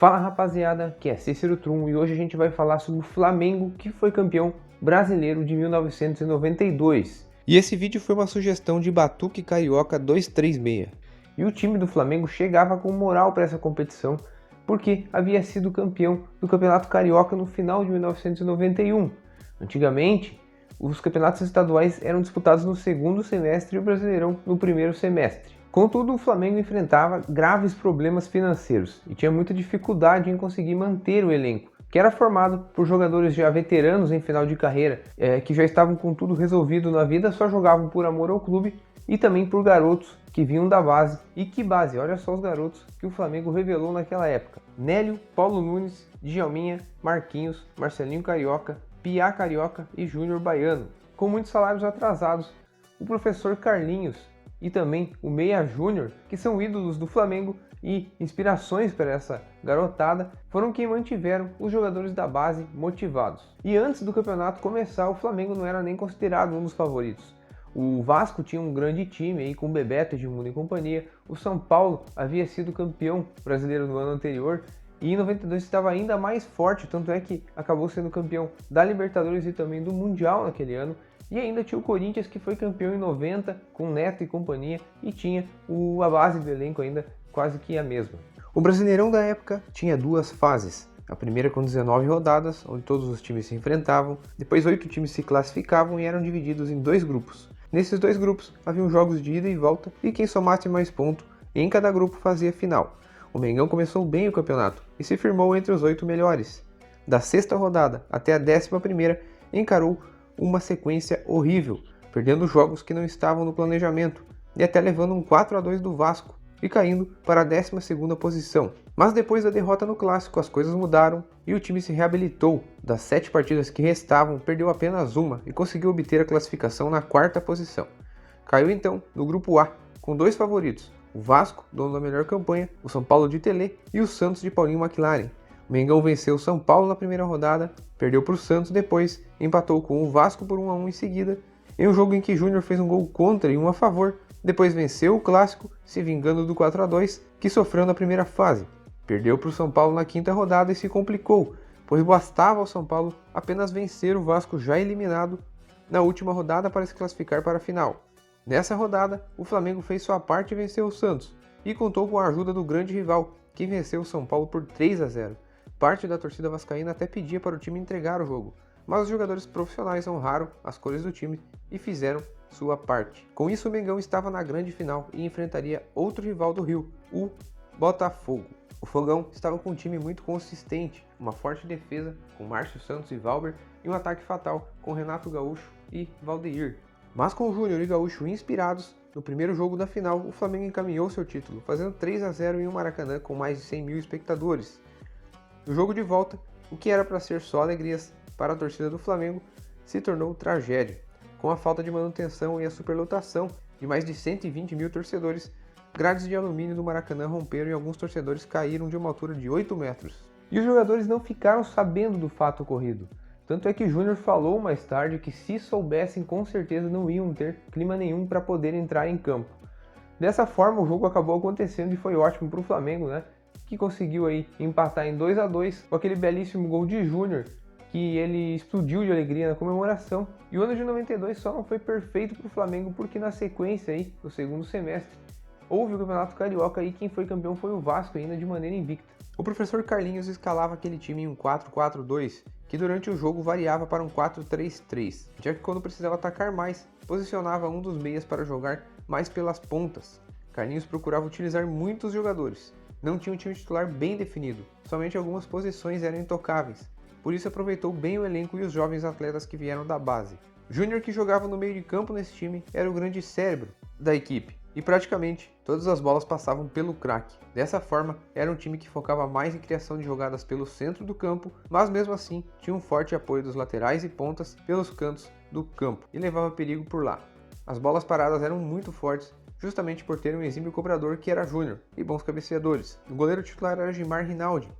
Fala rapaziada, aqui é Cícero Trum e hoje a gente vai falar sobre o Flamengo, que foi campeão brasileiro de 1992. E esse vídeo foi uma sugestão de Batuque Carioca 236. E o time do Flamengo chegava com moral para essa competição, porque havia sido campeão do Campeonato Carioca no final de 1991. Antigamente, os campeonatos estaduais eram disputados no segundo semestre e o Brasileirão no primeiro semestre. Contudo, o Flamengo enfrentava graves problemas financeiros e tinha muita dificuldade em conseguir manter o elenco, que era formado por jogadores já veteranos em final de carreira, que já estavam com tudo resolvido na vida, só jogavam por amor ao clube, e também por garotos que vinham da base. E que base, olha só os garotos que o Flamengo revelou naquela época: Nélio, Paulo Nunes, Djalminha, Marquinhos, Marcelinho Carioca, Piá Carioca e Júnior Baiano. Com muitos salários atrasados, o professor Carlinhos e também o Meia Júnior, que são ídolos do Flamengo e inspirações para essa garotada, foram quem mantiveram os jogadores da base motivados. E antes do campeonato começar, o Flamengo não era nem considerado um dos favoritos. O Vasco tinha um grande time aí com Bebeto, Edmundo e companhia. O São Paulo havia sido campeão brasileiro no ano anterior e em 92 estava ainda mais forte, tanto é que acabou sendo campeão da Libertadores e também do Mundial naquele ano. E ainda tinha o Corinthians, que foi campeão em 90 com Neto e companhia, e tinha a base do elenco ainda quase que a mesma. O Brasileirão da época tinha duas fases. A primeira com 19 rodadas, onde todos os times se enfrentavam. Depois 8 times se classificavam e eram divididos em dois grupos. Nesses dois grupos haviam jogos de ida e volta, e quem somasse mais pontos em cada grupo fazia final. O Mengão começou bem o campeonato e se firmou entre os 8 melhores. Da sexta rodada até a 11ª, encarou uma sequência horrível, perdendo jogos que não estavam no planejamento, e até levando um 4-2 do Vasco e caindo para a 12ª posição. Mas depois da derrota no Clássico, as coisas mudaram e o time se reabilitou. Das 7 partidas que restavam, perdeu apenas uma e conseguiu obter a classificação na 4ª posição. Caiu então no grupo A, com 2 favoritos: o Vasco, dono da melhor campanha, o São Paulo de Telê, e o Santos de Paulinho McLaren. O Mengão venceu o São Paulo na primeira rodada, perdeu para o Santos depois, empatou com o Vasco por 1-1 em seguida, em um jogo em que Júnior fez um gol contra e um a favor, depois venceu o Clássico, se vingando do 4-2 que sofreu na primeira fase. Perdeu para o São Paulo na 5ª rodada e se complicou, pois bastava ao São Paulo apenas vencer o Vasco já eliminado na última rodada para se classificar para a final. Nessa rodada, o Flamengo fez sua parte e venceu o Santos, e contou com a ajuda do grande rival, que venceu o São Paulo por 3-0. Parte da torcida vascaína até pedia para o time entregar o jogo, mas os jogadores profissionais honraram as cores do time e fizeram sua parte. Com isso, o Mengão estava na grande final e enfrentaria outro rival do Rio, o Botafogo. O Fogão estava com um time muito consistente, uma forte defesa com Márcio Santos e Valber e um ataque fatal com Renato Gaúcho e Valdeir. Mas com o Júnior e Gaúcho inspirados, no primeiro jogo da final, o Flamengo encaminhou seu título, fazendo 3-0 em um Maracanã com mais de 100 mil espectadores. No jogo de volta, o que era para ser só alegrias para a torcida do Flamengo se tornou tragédia. Com a falta de manutenção e a superlotação de mais de 120 mil torcedores, grades de alumínio do Maracanã romperam e alguns torcedores caíram de uma altura de 8 metros. E os jogadores não ficaram sabendo do fato ocorrido. Tanto é que Júnior falou mais tarde que se soubessem, com certeza não iam ter clima nenhum para poder entrar em campo. Dessa forma, o jogo acabou acontecendo e foi ótimo para o Flamengo, né? Que conseguiu aí empatar em 2-2 com aquele belíssimo gol de Júnior, que ele explodiu de alegria na comemoração. E o ano de 92 só não foi perfeito para o Flamengo porque na sequência aí, no segundo semestre, houve o Campeonato Carioca e quem foi campeão foi o Vasco ainda de maneira invicta. O professor Carlinhos escalava aquele time em um 4-4-2, que durante o jogo variava para um 4-3-3, já que quando precisava atacar mais, posicionava um dos meias para jogar mais pelas pontas. Carlinhos procurava utilizar muitos jogadores. Não tinha um time titular bem definido, somente algumas posições eram intocáveis, por isso aproveitou bem o elenco e os jovens atletas que vieram da base. Júnior, que jogava no meio de campo nesse time, era o grande cérebro da equipe, e praticamente todas as bolas passavam pelo craque. Dessa forma, era um time que focava mais em criação de jogadas pelo centro do campo, mas mesmo assim tinha um forte apoio dos laterais e pontas pelos cantos do campo, e levava perigo por lá. As bolas paradas eram muito fortes, justamente por ter um exímio cobrador que era Júnior, e bons cabeceadores. O goleiro titular era Gilmar Rinaldi,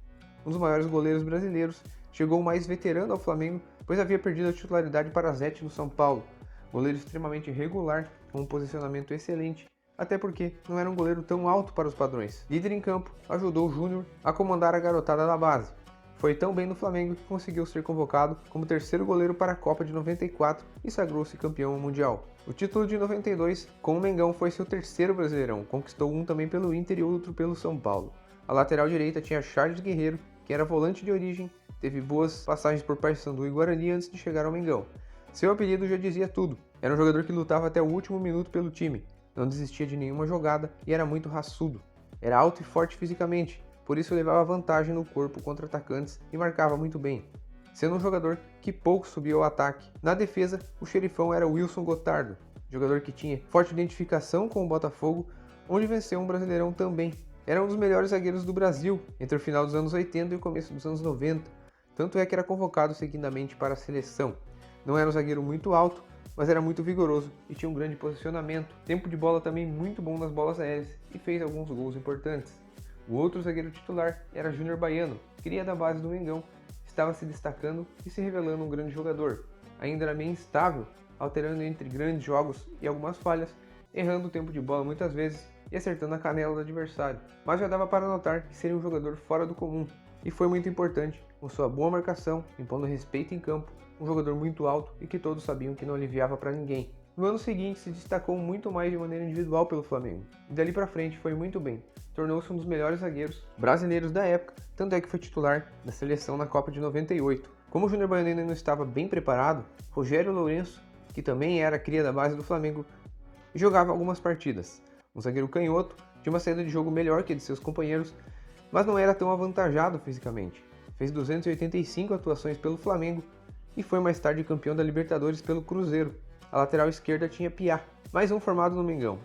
um dos maiores goleiros brasileiros. Chegou o mais veterano ao Flamengo, pois havia perdido a titularidade para Zete no São Paulo. Goleiro extremamente regular, com um posicionamento excelente, até porque não era um goleiro tão alto para os padrões. Líder em campo, ajudou o Júnior a comandar a garotada da base. Foi tão bem no Flamengo que conseguiu ser convocado como terceiro goleiro para a Copa de 94 e sagrou-se campeão mundial. O título de 92 com o Mengão foi seu terceiro Brasileirão, conquistou um também pelo Inter e outro pelo São Paulo. A lateral direita tinha Charles Guerreiro, que era volante de origem, teve boas passagens por Paysandu e Guarani antes de chegar ao Mengão. Seu apelido já dizia tudo, era um jogador que lutava até o último minuto pelo time, não desistia de nenhuma jogada e era muito raçudo. Era alto e forte fisicamente, por isso levava vantagem no corpo contra atacantes e marcava muito bem, sendo um jogador que pouco subia ao ataque. Na defesa, o xerifão era Wilson Gotardo, jogador que tinha forte identificação com o Botafogo, onde venceu um Brasileirão também. Era um dos melhores zagueiros do Brasil entre o final dos anos 80 e o começo dos anos 90, tanto é que era convocado seguidamente para a seleção. Não era um zagueiro muito alto, mas era muito vigoroso e tinha um grande posicionamento, tempo de bola também muito bom nas bolas aéreas e fez alguns gols importantes. O outro zagueiro titular era Júnior Baiano, cria da base do Mengão, estava se destacando e se revelando um grande jogador. Ainda era meio instável, alterando entre grandes jogos e algumas falhas, errando o tempo de bola muitas vezes e acertando a canela do adversário. Mas já dava para notar que seria um jogador fora do comum e foi muito importante, com sua boa marcação, impondo respeito em campo, um jogador muito alto e que todos sabiam que não aliviava para ninguém. No ano seguinte se destacou muito mais de maneira individual pelo Flamengo, e dali para frente foi muito bem, tornou-se um dos melhores zagueiros brasileiros da época, tanto é que foi titular da seleção na Copa de 98. Como o Júnior Baiano ainda não estava bem preparado, Rogério Lourenço, que também era cria da base do Flamengo, jogava algumas partidas. Um zagueiro canhoto, tinha uma saída de jogo melhor que a de seus companheiros, mas não era tão avantajado fisicamente. Fez 285 atuações pelo Flamengo e foi mais tarde campeão da Libertadores pelo Cruzeiro. A lateral esquerda tinha Piá, mais um formado no Mengão.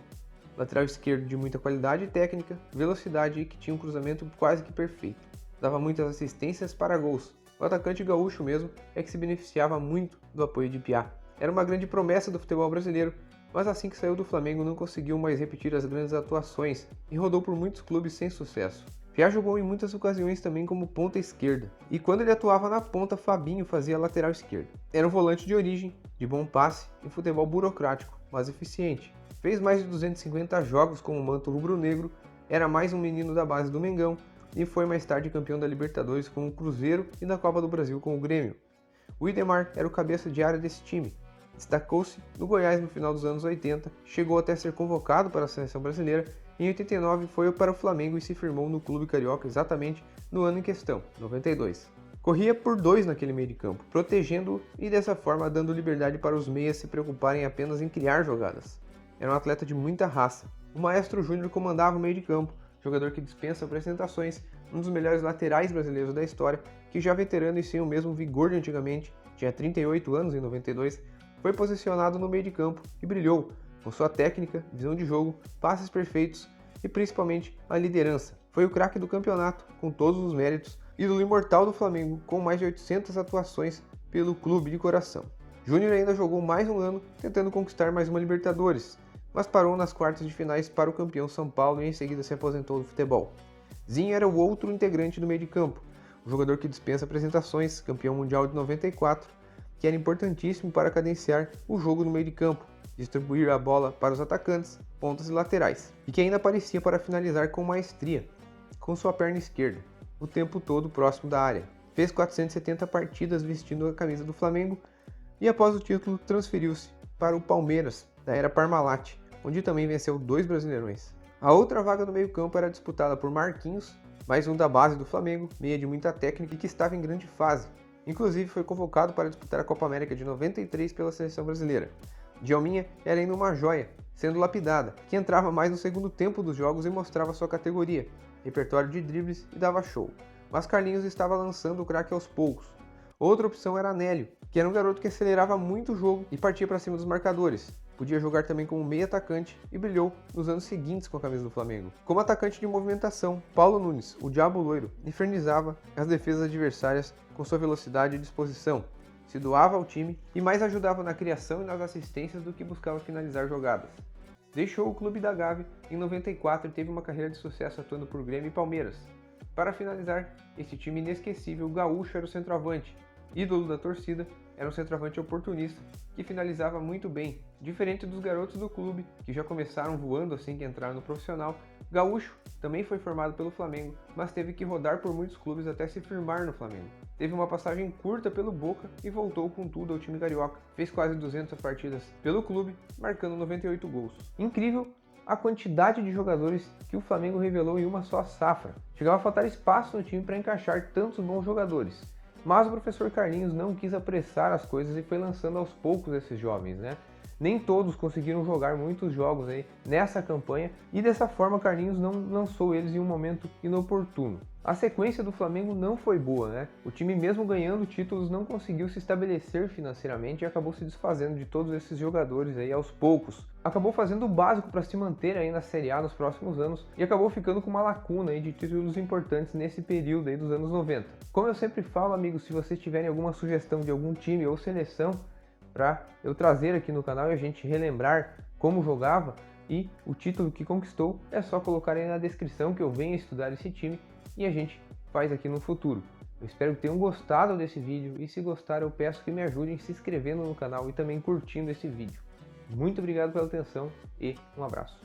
Lateral esquerdo de muita qualidade técnica, velocidade e que tinha um cruzamento quase que perfeito. Dava muitas assistências para gols. O atacante gaúcho mesmo é que se beneficiava muito do apoio de Piá. Era uma grande promessa do futebol brasileiro, mas assim que saiu do Flamengo não conseguiu mais repetir as grandes atuações e rodou por muitos clubes sem sucesso. Piá jogou em muitas ocasiões também como ponta esquerda, e quando ele atuava na ponta, Fabinho fazia lateral esquerda. Era um volante de origem, de bom passe e futebol burocrático, mas eficiente. Fez mais de 250 jogos com o manto rubro-negro, era mais um menino da base do Mengão e foi mais tarde campeão da Libertadores com o Cruzeiro e da Copa do Brasil com o Grêmio. O Idemar era o cabeça de área desse time. Destacou-se no Goiás no final dos anos 80, chegou até a ser convocado para a seleção brasileira e em 89 foi para o Flamengo e se firmou no clube carioca exatamente no ano em questão, 92. Corria por dois naquele meio de campo, protegendo-o e dessa forma dando liberdade para os meias se preocuparem apenas em criar jogadas. Era um atleta de muita raça. O Maestro Júnior comandava o meio de campo, jogador que dispensa apresentações, um dos melhores laterais brasileiros da história, que já veterano e sem o mesmo vigor de antigamente, tinha 38 anos em 92, foi posicionado no meio de campo e brilhou com sua técnica, visão de jogo, passes perfeitos e principalmente a liderança. Foi o craque do campeonato, com todos os méritos, ídolo imortal do Flamengo, com mais de 800 atuações pelo clube de coração. Júnior ainda jogou mais um ano, tentando conquistar mais uma Libertadores, mas parou nas quartas de finais para o campeão São Paulo e em seguida se aposentou do futebol. Zinho era o outro integrante do meio de campo, um jogador que dispensa apresentações, campeão mundial de 94, que era importantíssimo para cadenciar o jogo no meio de campo, distribuir a bola para os atacantes, pontas e laterais, e que ainda aparecia para finalizar com maestria, com sua perna esquerda, o tempo todo próximo da área. Fez 470 partidas vestindo a camisa do Flamengo e após o título transferiu-se para o Palmeiras, da era Parmalat, onde também venceu 2 Brasileirões. A outra vaga no meio-campo era disputada por Marquinhos, mais um da base do Flamengo, meia de muita técnica e que estava em grande fase. Inclusive foi convocado para disputar a Copa América de 93 pela seleção brasileira. Djalminha era ainda uma joia, sendo lapidada, que entrava mais no segundo tempo dos jogos e mostrava sua categoria, repertório de dribles e dava show. Mas Carlinhos estava lançando o craque aos poucos. Outra opção era Anélio, que era um garoto que acelerava muito o jogo e partia para cima dos marcadores. Podia jogar também como meio atacante e brilhou nos anos seguintes com a camisa do Flamengo. Como atacante de movimentação, Paulo Nunes, o Diabo Loiro, infernizava as defesas adversárias com sua velocidade e disposição, se doava ao time e mais ajudava na criação e nas assistências do que buscava finalizar jogadas. Deixou o clube da Gávea em 94 e teve uma carreira de sucesso atuando por Grêmio e Palmeiras. Para finalizar, este time inesquecível gaúcho era o centroavante, ídolo da torcida, era um centroavante oportunista que finalizava muito bem. Diferente dos garotos do clube, que já começaram voando assim que entraram no profissional, Gaúcho também foi formado pelo Flamengo, mas teve que rodar por muitos clubes até se firmar no Flamengo. Teve uma passagem curta pelo Boca e voltou com tudo ao time carioca. Fez quase 200 partidas pelo clube, marcando 98 gols. Incrível a quantidade de jogadores que o Flamengo revelou em uma só safra. Chegava a faltar espaço no time para encaixar tantos bons jogadores. Mas o professor Carlinhos não quis apressar as coisas e foi lançando aos poucos esses jovens, né? Nem todos conseguiram jogar muitos jogos aí nessa campanha e dessa forma Carlinhos não lançou eles em um momento inoportuno. A sequência do Flamengo não foi boa, né? O time mesmo ganhando títulos não conseguiu se estabelecer financeiramente e acabou se desfazendo de todos esses jogadores aí aos poucos. Acabou fazendo o básico para se manter aí na Série A nos próximos anos e acabou ficando com uma lacuna aí de títulos importantes nesse período aí dos anos 90. Como eu sempre falo, amigos, se vocês tiverem alguma sugestão de algum time ou seleção para eu trazer aqui no canal e a gente relembrar como jogava e o título que conquistou, é só colocar aí na descrição que eu venho estudar esse time e a gente faz aqui no futuro. Eu espero que tenham gostado desse vídeo e se gostaram eu peço que me ajudem se inscrevendo no canal e também curtindo esse vídeo. Muito obrigado pela atenção e um abraço.